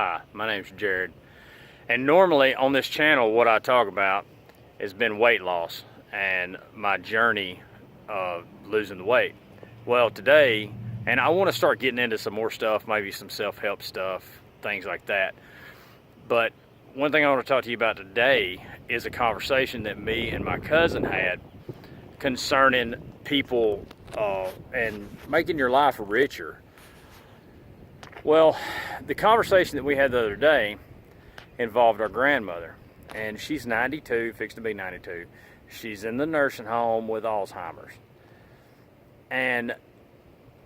Hi, my name's Jared, and normally on this channel what I talk about has been weight loss and my journey of losing the weight. Well, today, and I want to start getting into some more stuff, maybe some self-help stuff, things like that, but one thing I want to talk to you about today is a conversation that me and my cousin had concerning people and making your life richer. Well, the conversation that we had the other day involved our grandmother, and she's 92, fixed to be 92. She's in the nursing home with Alzheimer's. And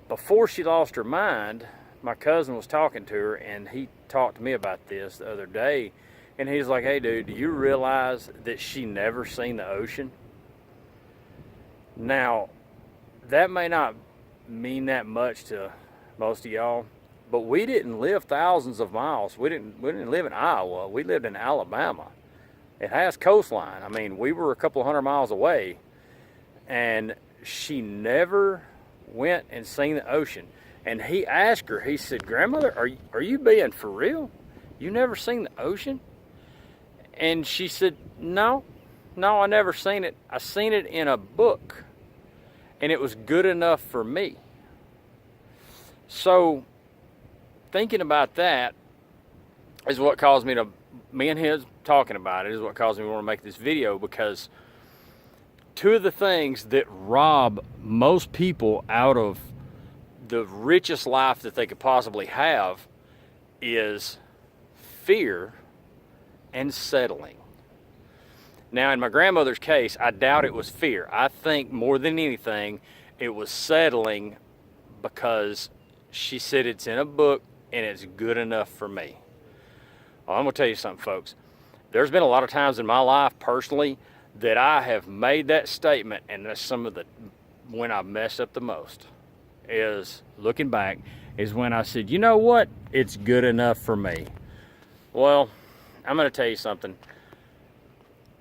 before she lost her mind, my cousin was talking to her, and he talked to me about this the other day, and he's like, hey dude, do you realize that she never seen the ocean? Now, that may not mean that much to most of y'all, but we didn't live thousands of miles. We didn't live in Iowa. We lived in Alabama. It has coastline. I mean, we were a couple hundred miles away, and she never went and seen the ocean. And he asked her, he said, grandmother, are you being for real? You never seen the ocean? And she said, no, I never seen it. I seen it in a book, and it was good enough for me. So thinking about that is what caused me and his talking about it is what caused me to want to make this video, because two of the things that rob most people out of the richest life that they could possibly have is fear and settling. Now, in my grandmother's case, I doubt it was fear. I think more than anything, it was settling, because she said it's in a book and it's good enough for me. Well, I'm gonna tell you something, folks. There's been a lot of times in my life personally that I have made that statement, and that's some of the, when I messed up the most, is looking back, is when I said, you know what, it's good enough for me. Well, I'm gonna tell you something.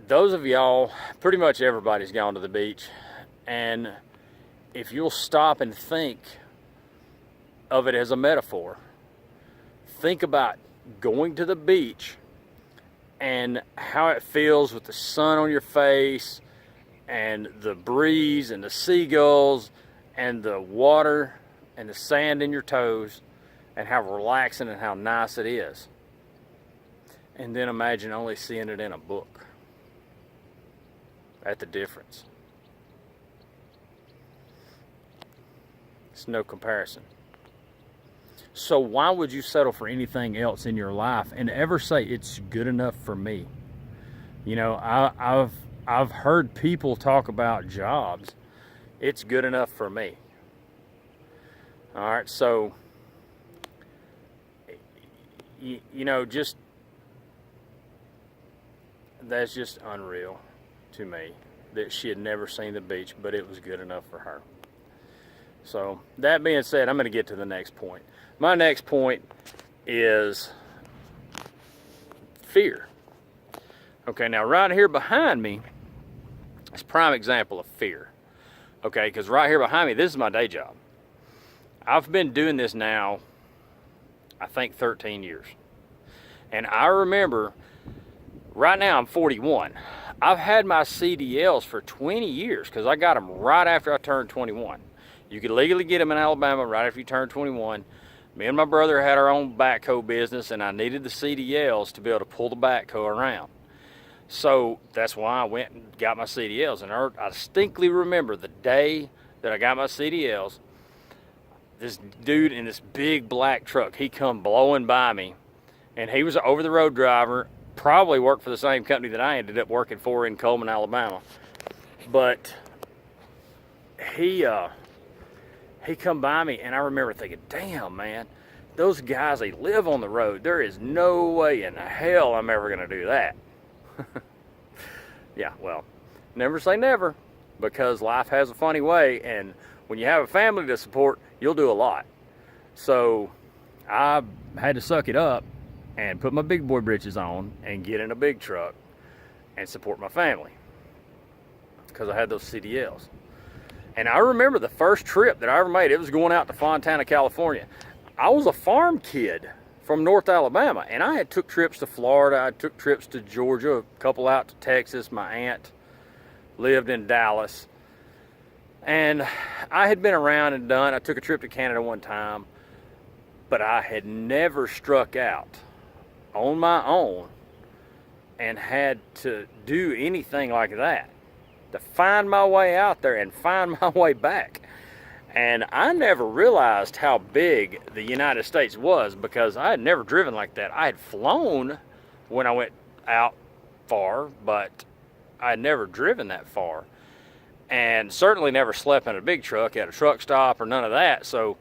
Those of y'all, pretty much everybody's gone to the beach, and if you'll stop and think of it as a metaphor, think about going to the beach and how it feels with the sun on your face and the breeze and the seagulls and the water and the sand in your toes, and how relaxing and how nice it is. And then imagine only seeing it in a book. That's the difference. It's no comparison. So why would you settle for anything else in your life and ever say it's good enough for me? You know, I've heard people talk about jobs. It's good enough for me. All right, so you know, just that's just unreal to me that she had never seen the beach, but it was good enough for her. So that being said, I'm going to get to the next point. My next point is fear. Okay, now right here behind me is a prime example of fear. Okay, because right here behind me, this is my day job. I've been doing this now, I think 13 years. And I remember, right now I'm 41. I've had my CDLs for 20 years because I got them right after I turned 21. You could legally get them in Alabama right after you turn 21. Me and my brother had our own backhoe business, and I needed the CDLs to be able to pull the backhoe around. So that's why I went and got my CDLs. And I distinctly remember the day that I got my CDLs, this dude in this big black truck, he come blowing by me, and he was an over-the-road driver, probably worked for the same company that I ended up working for in Coleman, Alabama. But he come by me, and I remember thinking, damn, man, those guys, they live on the road. There is no way in hell I'm ever going to do that. Yeah, well, never say never, because life has a funny way, and when you have a family to support, you'll do a lot. So I had to suck it up and put my big boy britches on and get in a big truck and support my family, because I had those CDLs. And I remember the first trip that I ever made, it was going out to Fontana, California. I was a farm kid from North Alabama. And I had took trips to Florida. I took trips to Georgia, a couple out to Texas. My aunt lived in Dallas. And I had been around and done. I took a trip to Canada one time, but I had never struck out on my own and had to do anything like that, to find my way out there and find my way back. And I never realized how big the United States was, because I had never driven like that. I had flown when I went out far, but I had never driven that far. And certainly never slept in a big truck at a truck stop or none of that. So,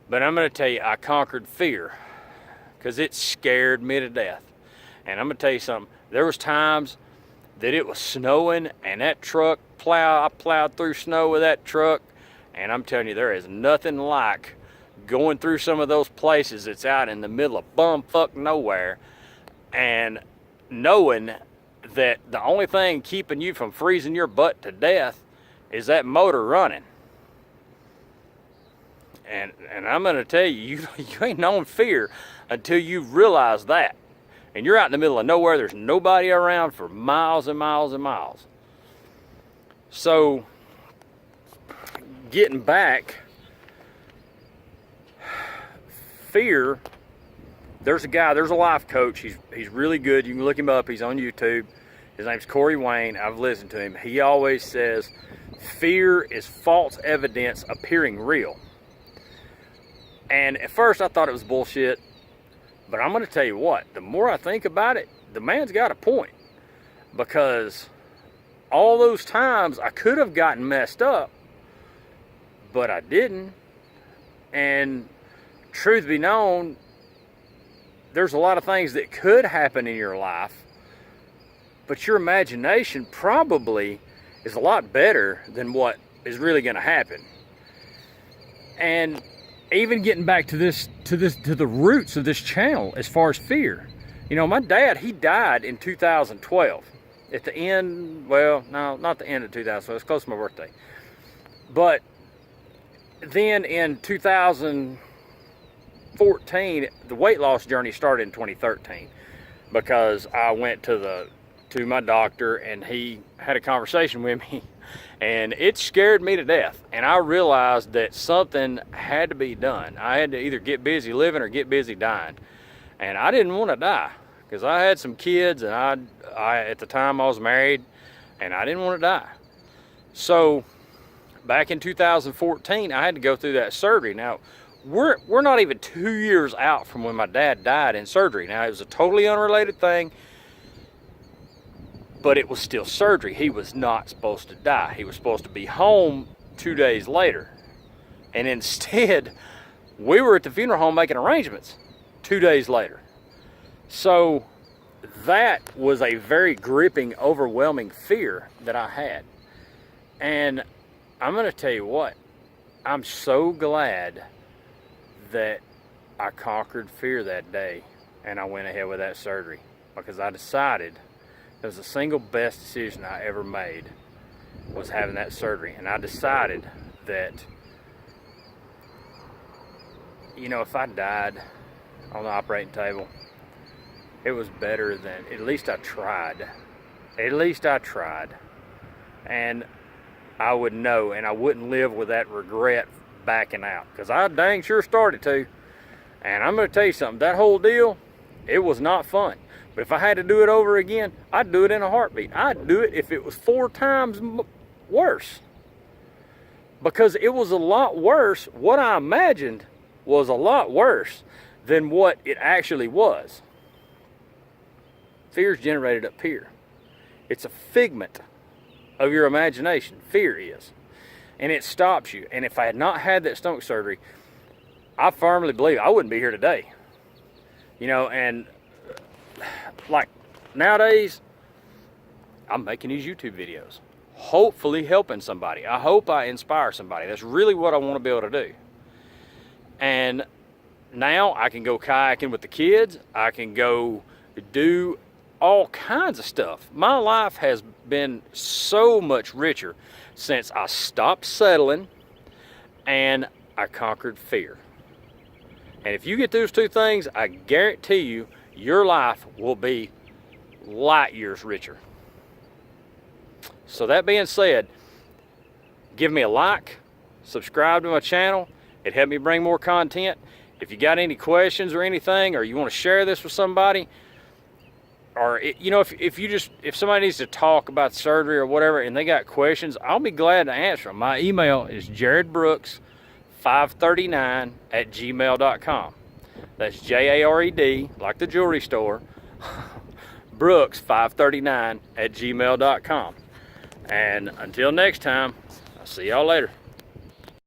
but I'm going to tell you, I conquered fear, because it scared me to death. And I'm going to tell you something. There was times that it was snowing and that truck I plowed through snow with that truck. And I'm telling you, there is nothing like going through some of those places that's out in the middle of bumfuck nowhere, and knowing that the only thing keeping you from freezing your butt to death is that motor running. And I'm going to tell you, you ain't known fear until you realize that. And you're out in the middle of nowhere. There's nobody around for miles and miles and miles. So, getting back, fear, there's a life coach. He's really good. You can look him up. He's on YouTube. His name's Corey Wayne. I've listened to him. He always says, fear is false evidence appearing real. And at first I thought it was bullshit, but I'm going to tell you what, the more I think about it, the man's got a point. Because all those times I could have gotten messed up, but I didn't. And truth be known, there's a lot of things that could happen in your life, but your imagination probably is a lot better than what is really going to happen. And even getting back to the roots of this channel as far as fear. You know, my dad, he died in 2012. At the end, well, no, not the end of 2012, it's close to my birthday. But then in 2014, the weight loss journey started in 2013, because I went to my doctor and he had a conversation with me, and it scared me to death. And I realized that something had to be done. I had to either get busy living or get busy dying. And I didn't want to die, because I had some kids, and I at the time I was married, and I didn't want to die. So back in 2014, I had to go through that surgery. Now, we're not even 2 years out from when my dad died in surgery. Now, it was a totally unrelated thing, but it was still surgery. He was not supposed to die. He was supposed to be home 2 days later. And instead, we were at the funeral home making arrangements 2 days later. So that was a very gripping, overwhelming fear that I had. And I'm going to tell you what, I'm so glad that I conquered fear that day and I went ahead with that surgery, because I decided it was the single best decision I ever made, was having that surgery. And I decided that, you know, if I died on the operating table, it was better than, at least I tried. At least I tried. And I would know, and I wouldn't live with that regret backing out, because I dang sure started to. And I'm going to tell you something, that whole deal, it was not fun. But if I had to do it over again, I'd do it in a heartbeat. I'd do it if it was 4 times worse. Because it was a lot worse. What I imagined was a lot worse than what it actually was. Fear is generated up here. It's a figment of your imagination. Fear is. And it stops you. And if I had not had that stomach surgery, I firmly believe I wouldn't be here today. You know, and like nowadays, I'm making these YouTube videos, hopefully helping somebody. I hope I inspire somebody. That's really what I want to be able to do. And now I can go kayaking with the kids. I can go do all kinds of stuff. My life has been so much richer since I stopped settling and I conquered fear. And if you get those two things, I guarantee you, your life will be light years richer. So that being said, give me a like, subscribe to my channel. It helped me bring more content. If you got any questions or anything, or you want to share this with somebody, or if somebody needs to talk about surgery or whatever and they got questions, I'll be glad to answer them. My email is jaredbrooks539@gmail.com. That's Jared, like the jewelry store, brooks539@gmail.com. And until next time, I'll see y'all later.